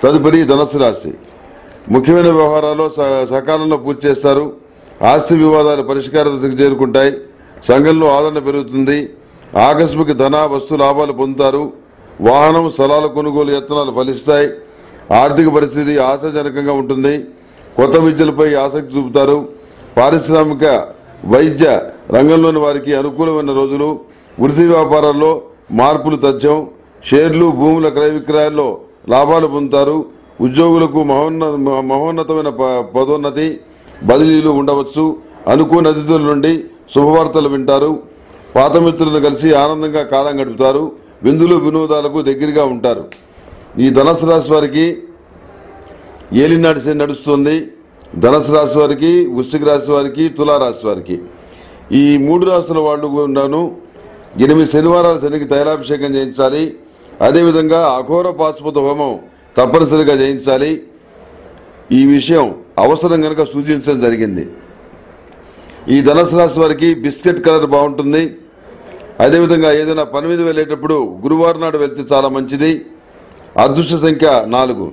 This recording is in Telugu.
తదుపరి ధనుసు రాశి. ముఖ్యమైన వ్యవహారాల్లో సకాలంలో పూర్తి చేస్తారు. ఆస్తి వివాదాలు పరిష్కార దశకు చేరుకుంటాయి. సంఘంలో ఆదరణ పెరుగుతుంది. ఆకస్మిక ధన వస్తు లాభాలు పొందుతారు. వాహనం స్థలాల కొనుగోలు యత్నాలు ఫలిస్తాయి. ఆర్థిక పరిస్థితి ఆశాజనకంగా ఉంటుంది. కొత్త విద్యలపై ఆసక్తి చూపుతారు. పారిశ్రామిక వైద్య రంగంలోని వారికి అనుకూలమైన రోజులు. వృత్తి వ్యాపారాల్లో మార్పులు తథ్యం. షేర్లు భూముల క్రయ విక్రయాల్లో లాభాలు పొందుతారు. ఉద్యోగులకు మహోన్నతమైన పదోన్నతి బదిలీలు ఉండవచ్చు. అనుకోని అతిథుల నుండి శుభవార్తలు వింటారు. పాత మిత్రులను కలిసి ఆనందంగా కాలం గడుపుతారు. విందులు వినోదాలకు దగ్గరగా ఉంటారు. ఈ ధనుసు రాశి వారికి ఏలినాటి శని నడుస్తుంది. ధనుసు రాశి వారికి, వృశ్చిక రాశి వారికి, తులారాశి వారికి ఈ 3 రాశుల వాళ్ళు ఉన్నాను 8 శనివారాలు శనికి తైలాభిషేకం చేయించాలి. అదేవిధంగా అఘోర పాశుపత హోమం తప్పనిసరిగా చేయించాలి. ఈ విషయం అవసరం కనుక సూచించడం జరిగింది. ఈ ధనుసు రాశి వారికి బిస్కెట్ కలర్ బాగుంటుంది. అదేవిధంగా ఏదైనా పని మీద వెళ్ళేటప్పుడు గురువారం నాడు వెళ్తే చాలా మంచిది. అదృష్ట సంఖ్య 4.